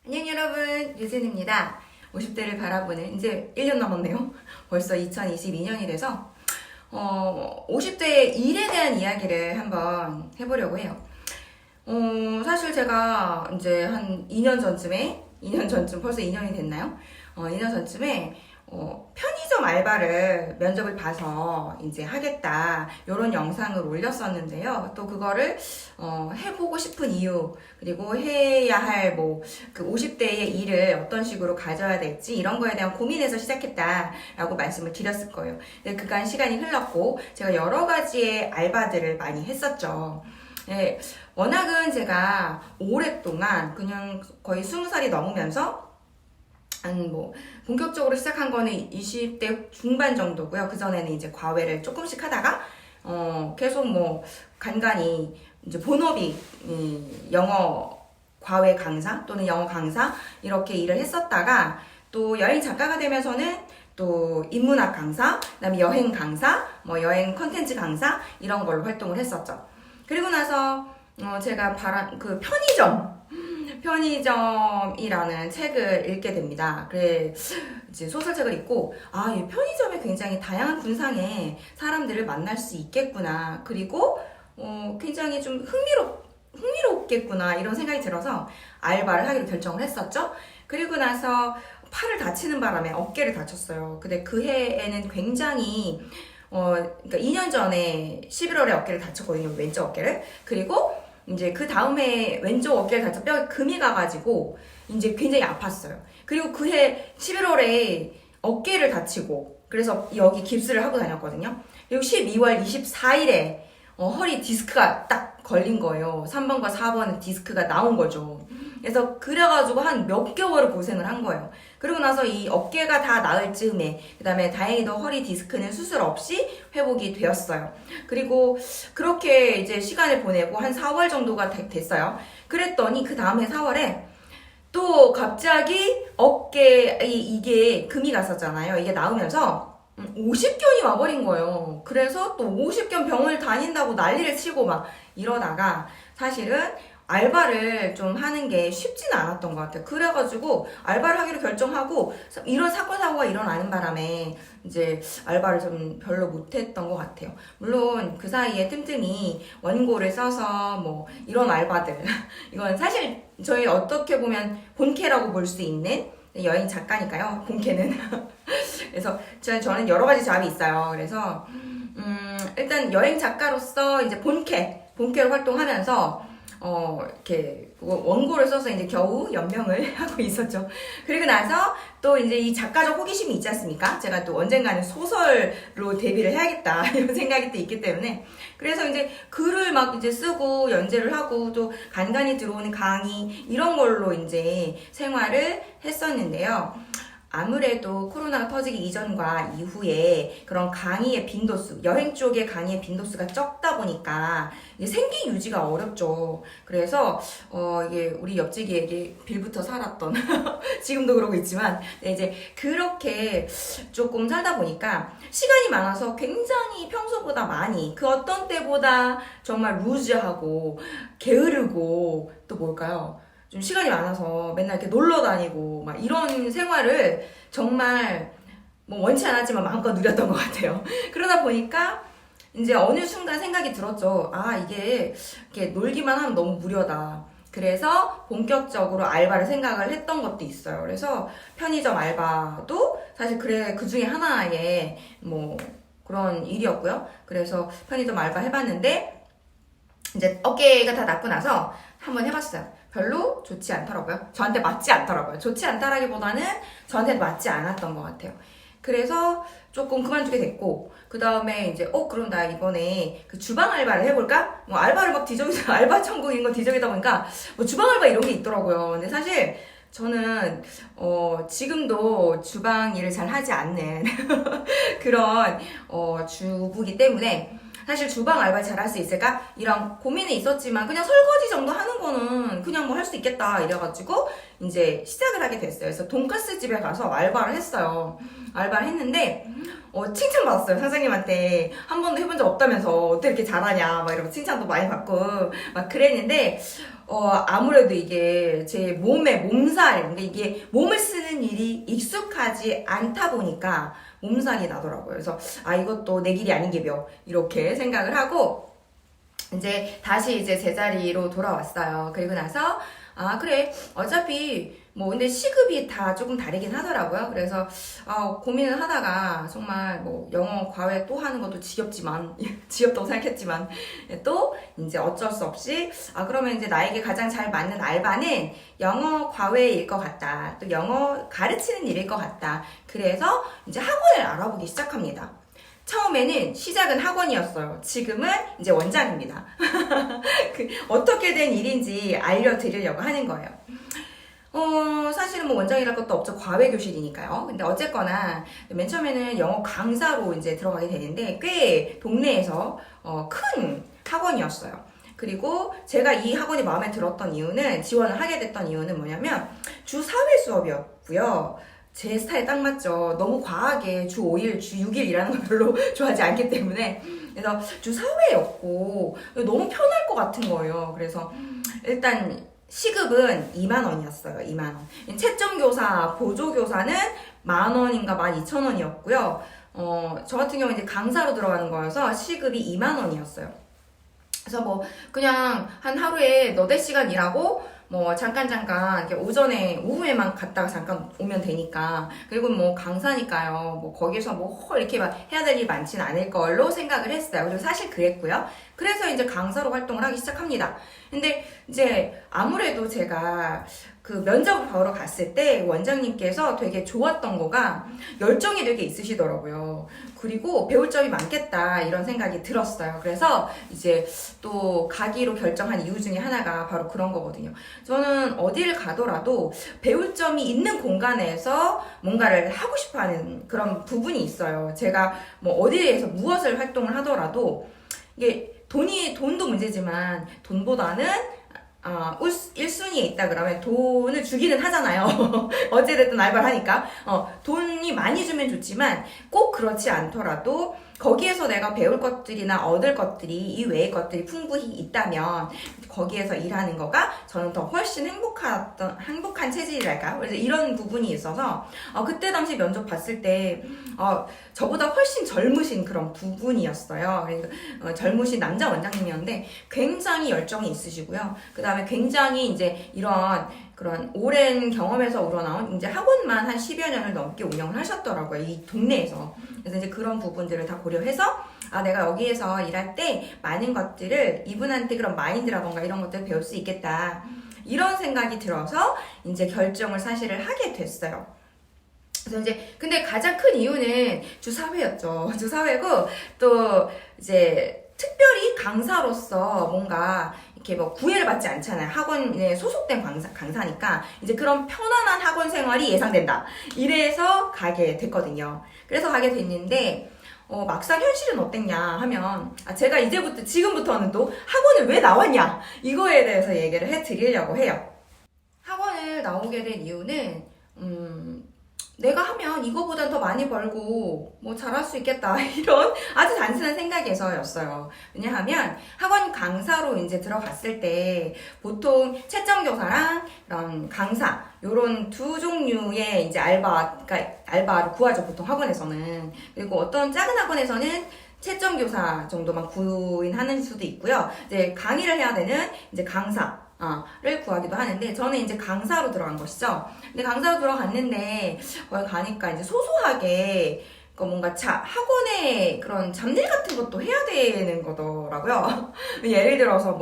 안녕 여러분, 유진입니다. 50대를 바라보는 이제 1년 남았네요. 벌써 2022년이 돼서 50대의 일에 대한 이야기를 한번 해보려고 해요. 사실 제가 이제 한 2년 전쯤 벌써 2년이 됐나요? 2년 전쯤에 편의점 알바를 면접을 봐서 이제 하겠다 이런 영상을 올렸었는데요. 또 그거를 해보고 싶은 이유, 그리고 해야 할 그 50대의 일을 어떤 식으로 가져야 될지 이런 거에 대한 고민에서 시작했다라고 말씀을 드렸을 거예요. 근데 그간 시간이 흘렀고 제가 여러 가지의 알바들을 많이 했었죠. 네, 워낙은 제가 오랫동안 그냥 거의 20살이 넘으면서 본격적으로 시작한 거는 20대 중반 정도고요. 그전에는 이제 과외를 조금씩 하다가, 계속 간간히 이제 본업이, 영어 과외 강사 또는 영어 강사, 이렇게 일을 했었다가, 또 여행 작가가 되면서는 또 인문학 강사, 그 다음에 여행 강사, 여행 컨텐츠 강사, 이런 걸로 활동을 했었죠. 그리고 나서, 제가 그 편의점이라는 책을 읽게 됩니다. 그래, 이제 소설책을 읽고, 이 편의점에 굉장히 다양한 군상의 사람들을 만날 수 있겠구나. 그리고, 굉장히 좀 흥미롭겠구나. 이런 생각이 들어서 알바를 하기로 결정을 했었죠. 그리고 나서 팔을 다치는 바람에 어깨를 다쳤어요. 근데 그 해에는 굉장히, 그러니까 2년 전에 11월에 어깨를 다쳤거든요. 왼쪽 어깨를. 그리고, 이제 그 다음에 왼쪽 어깨를 다쳐 뼈에 금이 가가지고 이제 굉장히 아팠어요. 그리고 그해 11월에 어깨를 다치고 그래서 여기 깁스를 하고 다녔거든요. 그리고 12월 24일에 허리 디스크가 딱 걸린 거예요. 3번과 4번은 디스크가 나온 거죠. 그래가지고 한 몇 개월을 고생을 한 거예요. 그리고 나서 이 어깨가 다 나을 즈음에, 그 다음에 다행히도 허리 디스크는 수술 없이 회복이 되었어요. 그리고 그렇게 이제 시간을 보내고 한 4월 정도가 됐어요. 그랬더니 그 다음에 4월에 또 갑자기 어깨에 이게 금이 갔었잖아요. 이게 나오면서 50견이 와버린 거예요. 그래서 또 50견 병원을 다닌다고 난리를 치고 막 이러다가 사실은 알바를 좀 하는 게 쉽지는 않았던 것 같아요. 그래가지고 알바를 하기로 결정하고 이런 사건 사고가 일어나는 바람에 이제 알바를 좀 별로 못했던 것 같아요. 물론 그 사이에 틈틈이 원고를 써서 이런 알바들 이건 사실 저희 어떻게 보면 본캐라고 볼 수 있는 여행 작가니까요. 본캐는 그래서 저는 여러 가지 잡이 있어요. 그래서 일단 여행 작가로서 이제 본캐로 활동하면서 이렇게 원고를 써서 이제 겨우 연명을 하고 있었죠. 그리고 나서 또 이제 이 작가적 호기심이 있지 않습니까? 제가 또 언젠가는 소설로 데뷔를 해야겠다 이런 생각이 또 있기 때문에 그래서 이제 글을 막 이제 쓰고 연재를 하고 또 간간히 들어오는 강의 이런 걸로 이제 생활을 했었는데요. 아무래도 코로나가 터지기 이전과 이후에 그런 강의의 빈도수, 여행 쪽의 강의의 빈도수가 적다 보니까 이게 생계 유지가 어렵죠. 그래서 이게 우리 옆집에게 빌부터 살았던 지금도 그러고 있지만 이제 그렇게 조금 살다 보니까 시간이 많아서 굉장히 평소보다 많이 그 어떤 때보다 정말 루즈하고 게으르고 또 뭘까요? 좀 시간이 많아서 맨날 이렇게 놀러 다니고 막 이런 생활을 정말 원치 않았지만 마음껏 누렸던 것 같아요. 그러다 보니까 이제 어느 순간 생각이 들었죠. 이게 이렇게 놀기만 하면 너무 무료다. 그래서 본격적으로 알바를 생각을 했던 것도 있어요. 그래서 편의점 알바도 사실 그 중에 하나의 그런 일이었고요. 그래서 편의점 알바 해봤는데 이제 어깨가 다 낫고 나서 한번 해봤어요. 별로 좋지 않더라고요. 저한테 맞지 않더라고요. 좋지 않다라기보다는 저한테 맞지 않았던 것 같아요. 그래서 조금 그만두게 됐고, 그 다음에 이제, 그럼 나 이번에 그 주방 알바를 해볼까? 알바를 막 알바 천국인 거 뒤적이다 보니까, 주방 알바 이런 게 있더라고요. 근데 사실, 저는, 지금도 주방 일을 잘 하지 않는 그런, 주부기 때문에, 사실 주방 알바 잘 할 수 있을까? 이런 고민이 있었지만 그냥 설거지 정도 하는 거는 그냥 할 수 있겠다 이래가지고 이제 시작을 하게 됐어요. 그래서 돈가스 집에 가서 알바를 했어요. 알바를 했는데 칭찬받았어요. 선생님한테 한 번도 해본 적 없다면서 어떻게 이렇게 잘하냐 막 이러고 칭찬도 많이 받고 막 그랬는데 아무래도 이게 제 몸살, 그러니까 이게 몸을 쓰는 일이 익숙하지 않다 보니까 몸살이 나더라고요. 그래서, 이것도 내 길이 아닌 게며, 이렇게 생각을 하고, 이제 다시 이제 제자리로 돌아왔어요. 그리고 나서, 그래. 어차피, 근데 시급이 다 조금 다르긴 하더라고요. 그래서, 고민을 하다가, 정말 영어 과외 또 하는 것도 지겹지만, 지겹다고 생각했지만, 또, 이제 어쩔 수 없이, 그러면 이제 나에게 가장 잘 맞는 알바는 영어 과외일 것 같다. 또 영어 가르치는 일일 것 같다. 그래서 이제 학원을 알아보기 시작합니다. 처음에는 시작은 학원이었어요. 지금은 이제 원장입니다. 어떻게 된 일인지 알려드리려고 하는 거예요. 사실은 원장이랄 것도 없죠. 과외교실이니까요. 근데 어쨌거나, 맨 처음에는 영어 강사로 이제 들어가게 되는데, 꽤 동네에서, 큰 학원이었어요. 그리고 제가 이 학원이 마음에 들었던 이유는, 지원을 하게 됐던 이유는 뭐냐면, 주 4회 수업이었고요. 제 스타일에 딱 맞죠. 너무 과하게 주 5일, 주 6일 일하는 걸 별로 좋아하지 않기 때문에. 그래서 주 4회였고, 너무 편할 것 같은 거예요. 그래서, 일단, 시급은 2만 원이었어요. 2만 원. 채점교사, 보조교사는 10,000원인가 12,000원이었고요. 저 같은 경우는 이제 강사로 들어가는 거여서 시급이 2만 원이었어요. 그래서 그냥 한 하루에 너댓 시간 일하고, 잠깐, 이렇게 오후에만 갔다가 잠깐 오면 되니까. 그리고 강사니까요. 거기서 이렇게 막 해야 될 일이 많지는 않을 걸로 생각을 했어요. 그리고 사실 그랬고요. 그래서 이제 강사로 활동을 하기 시작합니다. 근데 이제 아무래도 제가 그 면접을 보러 갔을 때 원장님께서 되게 좋았던 거가 열정이 되게 있으시더라고요. 그리고 배울 점이 많겠다 이런 생각이 들었어요. 그래서 이제 또 가기로 결정한 이유 중에 하나가 바로 그런 거거든요. 저는 어디를 가더라도 배울 점이 있는 공간에서 뭔가를 하고 싶어 하는 그런 부분이 있어요. 제가 어디에서 무엇을 활동을 하더라도 이게 돈도 문제지만 돈보다는 1순위에 있다 그러면 돈을 주기는 하잖아요. 어찌됐든 알바를 하니까. 돈이 많이 주면 좋지만 꼭 그렇지 않더라도 거기에서 내가 배울 것들이나 얻을 것들이 이 외의 것들이 풍부히 있다면 거기에서 일하는 거가 저는 더 훨씬 행복한 체질이랄까? 그래서 이런 부분이 있어서 그때 당시 면접 봤을 때 저보다 훨씬 젊으신 그런 부분이었어요. 그러니까 젊으신 남자 원장님이었는데 굉장히 열정이 있으시고요. 그 다음에 굉장히 이제 이런 그런 오랜 경험에서 우러나온 이제 학원만 한 10여 년을 넘게 운영을 하셨더라고요. 이 동네에서. 그래서 이제 그런 부분들을 다 고려해서 내가 여기에서 일할 때 많은 것들을 이분한테 그런 마인드라던가 이런 것들을 배울 수 있겠다. 이런 생각이 들어서 이제 결정을 사실을 하게 됐어요. 그래서 이제 근데 가장 큰 이유는 주 4회였죠. 주 4회고 또 이제 특별히 강사로서 뭔가 이렇게 구애를 받지 않잖아요. 학원에 소속된 강사니까 이제 그런 편안한 학원 생활이 예상된다. 이래서 가게 됐거든요. 그래서 가게 됐는데 막상 현실은 어땠냐 하면 제가 지금부터는 또 학원을 왜 나왔냐 이거에 대해서 얘기를 해드리려고 해요. 학원을 나오게 된 이유는 내가 하면 이거보단 더 많이 벌고 잘할 수 있겠다 이런 아주 단순한 생각에서였어요. 왜냐하면 학원 강사로 이제 들어갔을 때 보통 채점교사랑 이런 강사 요런 두 종류의 이제 알바를 구하죠. 보통 학원에서는. 그리고 어떤 작은 학원에서는 채점교사 정도만 구인하는 수도 있고요. 이제 강의를 해야 되는 이제 강사를 구하기도 하는데 저는 이제 강사로 들어간 것이죠. 근데 강사로 들어갔는데 거기 가니까 이제 소소하게 뭔가 학원에 그런 잡일 같은 것도 해야 되는 거더라고요. 예를 들어서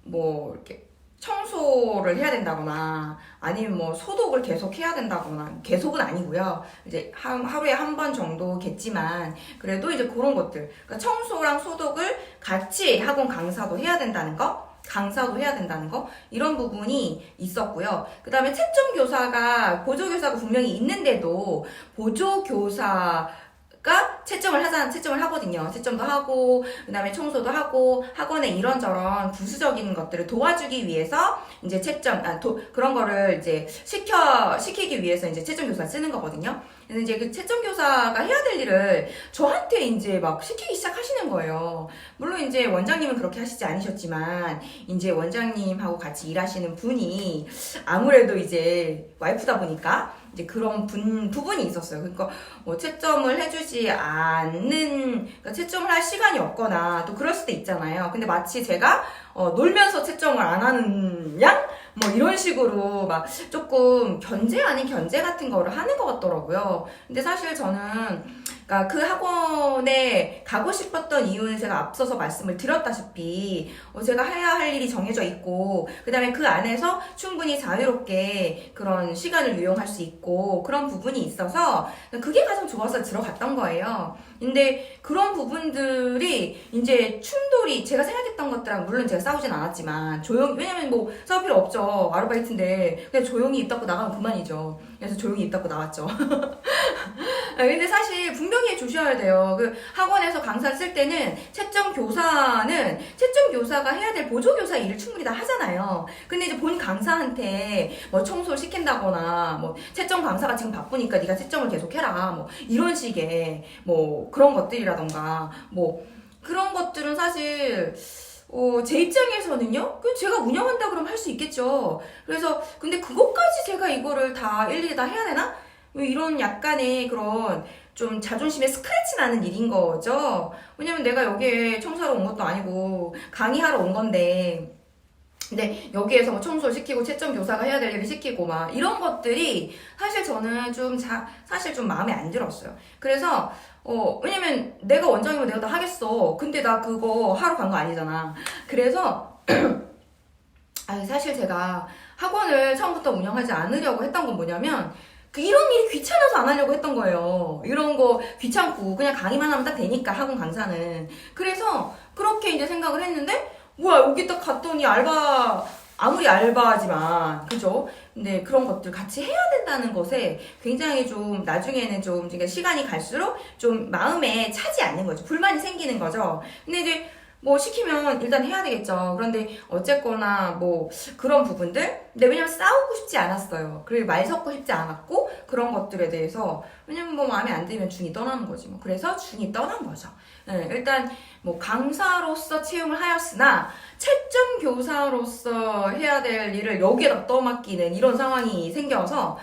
이렇게 청소를 해야 된다거나 아니면 소독을 계속 해야 된다거나 계속은 아니고요. 이제 하루에 한 번 정도겠지만 그래도 이제 그런 것들 그러니까 청소랑 소독을 같이 학원 강사도 해야 된다는 거 강사도 해야 된다는 거 이런 부분이 있었고요. 그 다음에 채점교사가 보조교사가 분명히 있는데도 보조교사 채점을 하거든요. 채점도 하고, 그 다음에 청소도 하고, 학원에 이런저런 부수적인 것들을 도와주기 위해서, 이제 그런 거를 이제 시키기 위해서 이제 채점교사 쓰는 거거든요. 그래서 이제 그 채점교사가 해야 될 일을 저한테 이제 막 시키기 시작하시는 거예요. 물론 이제 원장님은 그렇게 하시지 않으셨지만, 이제 원장님하고 같이 일하시는 분이 아무래도 이제 와이프다 보니까, 이제 그런 부분이 있었어요. 그러니까 뭐 채점을 해주지 않는, 그러니까 채점을 할 시간이 없거나 또 그럴 수도 있잖아요. 근데 마치 제가 놀면서 채점을 안 하는 양? 뭐 이런 식으로 막 조금 견제 아닌 견제 같은 거를 하는 것 같더라고요. 근데 사실 저는 그러니까 그 학원에 가고 싶었던 이유는 제가 앞서서 말씀을 드렸다시피 제가 해야 할 일이 정해져 있고 그 다음에 그 안에서 충분히 자유롭게 그런 시간을 유용할 수 있고 그런 부분이 있어서 그게 가장 좋아서 들어갔던 거예요. 근데 그런 부분들이 이제 충돌이 제가 생각했던 것들랑 물론 제가 싸우진 않았지만 왜냐면 뭐 싸울 필요 없죠. 아르바이트인데 그냥 조용히 입 닫고 나가면 그만이죠. 그래서 조용히 입 닫고 나왔죠. 근데 사실 분명히 해주셔야 돼요. 그 학원에서 강사를 쓸 때는 채점 교사가 해야 될 보조교사 일을 충분히 다 하잖아요. 근데 이제 본 강사한테 뭐 청소를 시킨다거나 뭐 채점 강사가 지금 바쁘니까 네가 채점을 계속해라 뭐 이런 식의 뭐 그런 것들이라던가 뭐 그런 것들은 사실 제 입장에서는요, 그럼 제가 운영한다 그러면 할 수 있겠죠. 그래서 근데 그것까지 제가 이거를 다 일일이 다 해야 되나? 이런 약간의 그런 좀 자존심에 스크래치 나는 일인 거죠. 왜냐면 내가 여기에 청소하러 온 것도 아니고 강의하러 온 건데 근데 여기에서 뭐 청소를 시키고 채점 교사가 해야 될 일을 시키고 막 이런 것들이 사실 저는 사실 좀 마음에 안 들었어요. 그래서 왜냐면 내가 원장이면 내가 다 하겠어. 근데 나 그거 하러 간 거 아니잖아. 그래서 사실 제가 학원을 처음부터 운영하지 않으려고 했던 건 뭐냐면 이런 일이 귀찮아서 안 하려고 했던 거예요. 이런 거 귀찮고 그냥 강의만 하면 딱 되니까 학원 강사는. 그래서 그렇게 이제 생각을 했는데 뭐야 여기 딱 갔더니 아무리 알바지만 그죠? 근데 그런 것들 같이 해야 된다는 것에 굉장히 좀 나중에는 좀 시간이 갈수록 좀 마음에 차지 않는 거죠. 불만이 생기는 거죠. 근데 이제 뭐 시키면 일단 해야 되겠죠. 그런데 어쨌거나 뭐 그런 부분들 근데 왜냐면 싸우고 싶지 않았어요. 그리고 말 섞고 싶지 않았고 그런 것들에 대해서 왜냐면 뭐 마음에 안 들면 준이 떠나는 거지 뭐. 그래서 준이 떠난 거죠. 네, 일단 뭐 강사로서 채용을 하였으나 채점 교사로서 해야 될 일을 여기에다 떠맡기는 이런 상황이 생겨서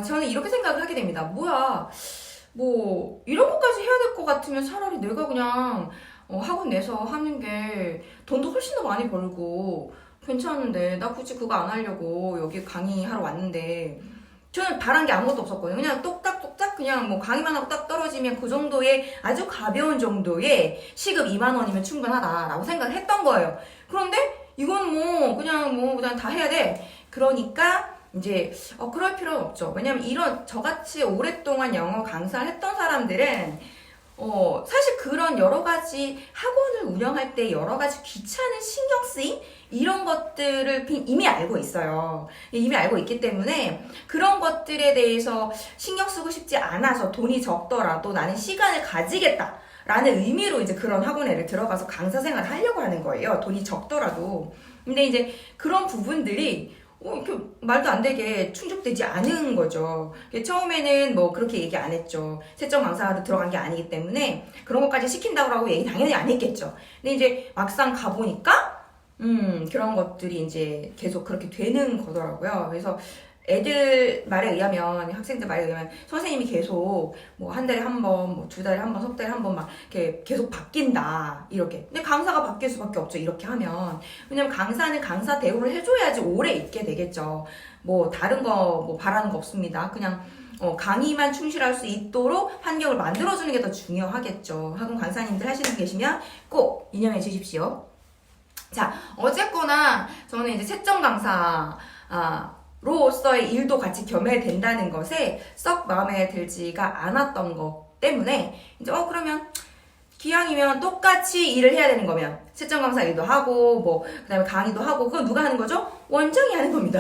저는 이렇게 생각을 하게 됩니다. 뭐야 뭐 이런 것까지 해야 될 것 같으면 차라리 내가 그냥 학원 내서 하는 게 돈도 훨씬 더 많이 벌고 괜찮은데 나 굳이 그거 안 하려고 여기 강의하러 왔는데 저는 바란 게 아무것도 없었거든요. 그냥 똑딱똑딱 그냥 뭐 강의만 하고 딱 떨어지면 그 정도의 아주 가벼운 정도의 시급 2만 원이면 충분하다라고 생각을 했던 거예요. 그런데 이건 뭐 그냥 다 해야 돼. 그러니까 이제 그럴 필요는 없죠. 왜냐면 저같이 오랫동안 영어 강사를 했던 사람들은 사실 그런 여러 가지 학원을 운영할 때 여러 가지 귀찮은 신경 쓰임 이런 것들을 이미 알고 있어요. 이미 알고 있기 때문에 그런 것들에 대해서 신경 쓰고 싶지 않아서 돈이 적더라도 나는 시간을 가지겠다 라는 의미로 이제 그런 학원에를 들어가서 강사 생활을 하려고 하는 거예요. 돈이 적더라도. 근데 이제 그런 부분들이 이렇게 말도 안 되게 충족되지 않은 거죠. 처음에는 뭐 그렇게 얘기 안 했죠. 채점 강사로 들어간 게 아니기 때문에 그런 것까지 시킨다고 얘기 당연히 안 했겠죠. 근데 이제 막상 가보니까 그런 것들이 이제 계속 그렇게 되는 거더라고요. 그래서 애들 말에 의하면 학생들 말에 의하면 선생님이 계속 뭐 한 달에 한 번, 뭐 두 달에 한 번, 석 달에 한 번 막 이렇게 계속 바뀐다 이렇게. 근데 강사가 바뀔 수밖에 없죠. 이렇게 하면 왜냐면 강사는 강사 대우를 해줘야지 오래 있게 되겠죠. 뭐 다른 거 뭐 바라는 거 없습니다. 그냥 강의만 충실할 수 있도록 환경을 만들어주는 게 더 중요하겠죠. 학원 강사님들 하시는 분 계시면 꼭 인용해 주십시오. 자, 어쨌거나 저는 이제 채점 강사 로서의 일도 같이 겸해된다는 것에 썩 마음에 들지가 않았던 것 때문에 이제 그러면 기왕이면 똑같이 일을 해야 되는 거면 채점 강사 일도 하고 뭐 그다음에 강의도 하고 그건 누가 하는 거죠? 원장이 하는 겁니다.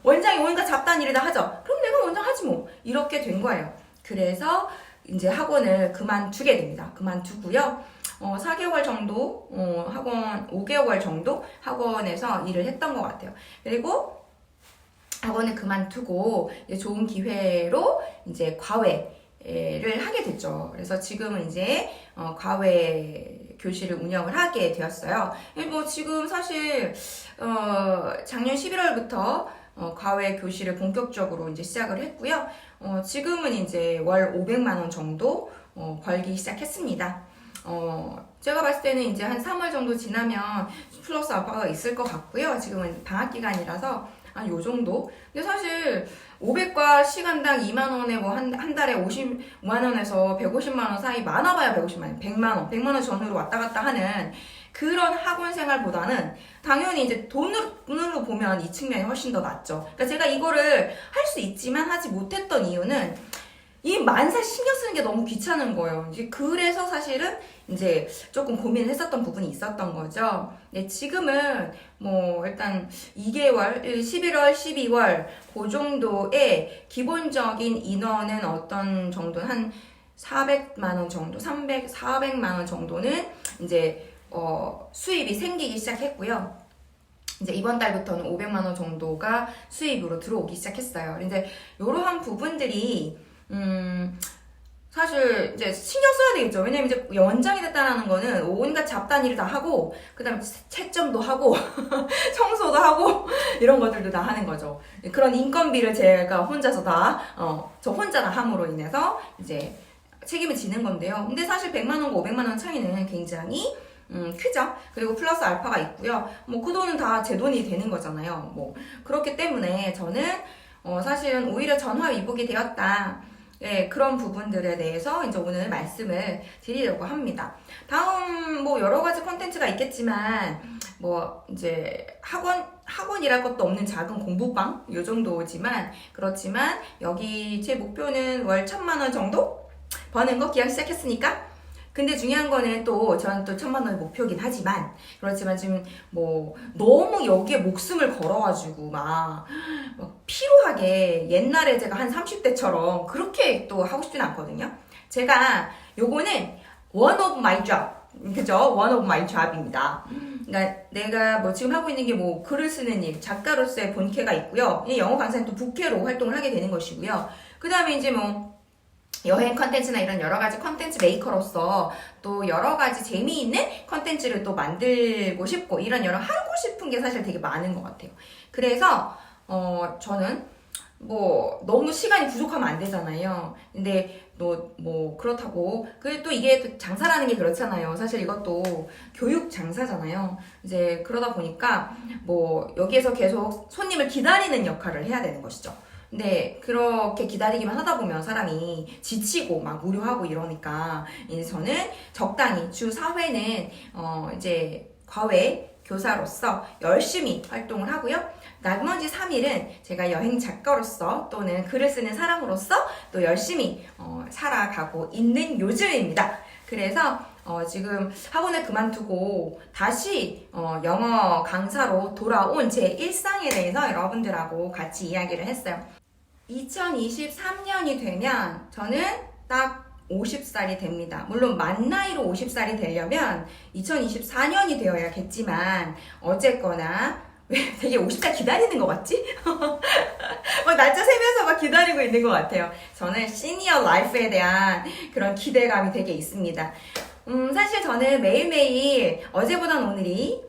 원장이 온갖 잡다한 일을 다 하죠. 그럼 내가 원장 하지 뭐 이렇게 된 거예요. 그래서 이제 학원을 그만두게 됩니다. 그만두고요. 4개월 정도, 학원, 5개월 정도 학원에서 일을 했던 것 같아요. 그리고 학원을 그만두고 이제 좋은 기회로 이제 과외를 하게 됐죠. 그래서 지금은 이제 과외 교실을 운영을 하게 되었어요. 뭐 지금 사실 작년 11월부터 과외 교실을 본격적으로 이제 시작을 했고요. 지금은 이제 월 500만 원 정도 벌기 시작했습니다. 제가 봤을 때는 이제 한 3월 정도 지나면 플러스 알파가 있을 것 같고요. 지금은 방학 기간이라서 한 요 정도. 근데 사실 500과 시간당 2만 원에 뭐 한 달에 50만 원에서 150만 원 사이, 많아봐야 150만 원, 100만 원 전후로 왔다 갔다 하는 그런 학원 생활보다는 당연히 이제 돈으로 보면 이 측면이 훨씬 더 낫죠. 그러니까 제가 이거를 할 수 있지만 하지 못했던 이유는 이 만사 신경 쓰는 게 너무 귀찮은 거예요. 이제 그래서 사실은 이제 조금 고민을 했었던 부분이 있었던 거죠. 근데 지금은 뭐 일단 2개월, 11월, 12월 그 정도의 기본적인 인원은 어떤 정도는 한 400만 원 정도, 400만 원 정도는 이제 수입이 생기기 시작했고요. 이제 이번 달부터는 500만 원 정도가 수입으로 들어오기 시작했어요. 이제 이러한 부분들이 사실 이제 신경 써야 되겠죠. 왜냐면 이제 연장이 됐다는 거는 온갖 잡다한 일을 다 하고, 그 다음에 채점도 하고, 청소도 하고, 이런 것들도 다 하는 거죠. 그런 인건비를 제가 혼자서 저 혼자 다 함으로 인해서 이제 책임을 지는 건데요. 근데 사실 100만원과 500만원 차이는 굉장히 크죠. 그리고 플러스 알파가 있고요. 뭐 그 돈은 다 제 돈이 되는 거잖아요. 뭐 그렇기 때문에 저는 사실은 오히려 전화위복이 되었다. 네, 그런 부분들에 대해서 이제 오늘 말씀을 드리려고 합니다. 다음 뭐 여러 가지 콘텐츠가 있겠지만 뭐 이제 학원이랄 것도 없는 작은 공부방 요 정도지만, 그렇지만 여기 제 목표는 월 1,000만 원 정도 버는 거 기왕 시작했으니까. 근데 중요한 거는 또 저는 또 1,000만 원이 목표긴 하지만, 그렇지만 지금 뭐 너무 여기에 목숨을 걸어가지고 막 피로하게 옛날에 제가 한 30대처럼 그렇게 또 하고 싶진 않거든요. 제가 요거는 one of my job, 그죠? one of my job입니다. 그러니까 내가 뭐 지금 하고 있는 게 뭐 글을 쓰는 일, 작가로서의 본캐가 있고요. 영어 강사는 또 부캐로 활동을 하게 되는 것이고요. 그 다음에 이제 뭐 여행 컨텐츠나 이런 여러 가지 컨텐츠 메이커로서 또 여러 가지 재미있는 컨텐츠를 또 만들고 싶고, 이런 여러 하고 싶은 게 사실 되게 많은 것 같아요. 그래서 저는 뭐 너무 시간이 부족하면 안 되잖아요. 근데 또 뭐 그렇다고 또 이게 또 장사라는 게 그렇잖아요. 사실 이것도 교육 장사잖아요. 이제 그러다 보니까 뭐 여기에서 계속 손님을 기다리는 역할을 해야 되는 것이죠. 근데 그렇게 기다리기만 하다 보면 사람이 지치고 막 무료하고 이러니까 이제 저는 적당히 주 4회는 이제 과외 교사로서 열심히 활동을 하고요. 나머지 3일은 제가 여행 작가로서 또는 글을 쓰는 사람으로서 또 열심히 살아가고 있는 요즘입니다. 그래서 지금 학원을 그만두고 다시 영어 강사로 돌아온 제 일상에 대해서 여러분들하고 같이 이야기를 했어요. 2023년이 되면 저는 딱 50살이 됩니다. 물론 만 나이로 50살이 되려면 2024년이 되어야겠지만, 어쨌거나 왜 되게 50살 기다리는 것 같지? 막 날짜 세면서 막 기다리고 있는 것 같아요. 저는 시니어 라이프에 대한 그런 기대감이 되게 있습니다. 사실 저는 매일매일 어제보단 오늘이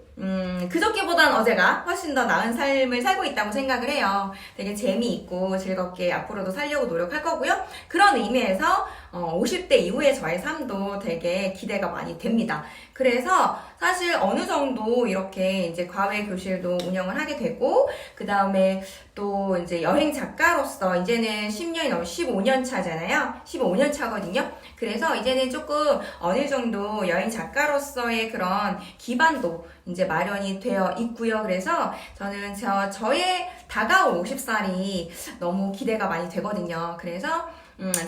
그저께보단 어제가 훨씬 더 나은 삶을 살고 있다고 생각을 해요. 되게 재미있고 즐겁게 앞으로도 살려고 노력할 거고요. 그런 의미에서 50대 이후의 저의 삶도 되게 기대가 많이 됩니다. 그래서 사실 어느 정도 이렇게 이제 과외 교실도 운영을 하게 되고, 그 다음에 또 이제 여행 작가로서 이제는 10년이 넘어 15년 차잖아요. 15년 차거든요. 그래서 이제는 조금 어느 정도 여행 작가로서의 그런 기반도 이제 마련이 되어 있고요. 그래서 저는 저의 다가올 50살이 너무 기대가 많이 되거든요. 그래서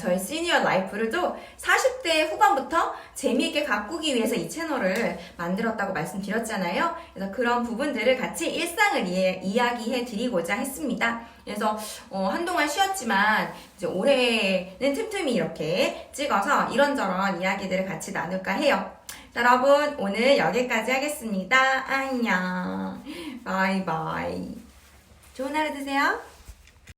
저희 시니어 라이프를 또 40대 후반부터 재미있게 가꾸기 위해서 이 채널을 만들었다고 말씀드렸잖아요. 그래서 그런 부분들을 같이 일상을 이야기해 드리고자 했습니다. 그래서 한동안 쉬었지만 이제 올해는 틈틈이 이렇게 찍어서 이런저런 이야기들을 같이 나눌까 해요. 여러분 오늘 여기까지 하겠습니다. 안녕. 바이바이. 좋은 하루 되세요.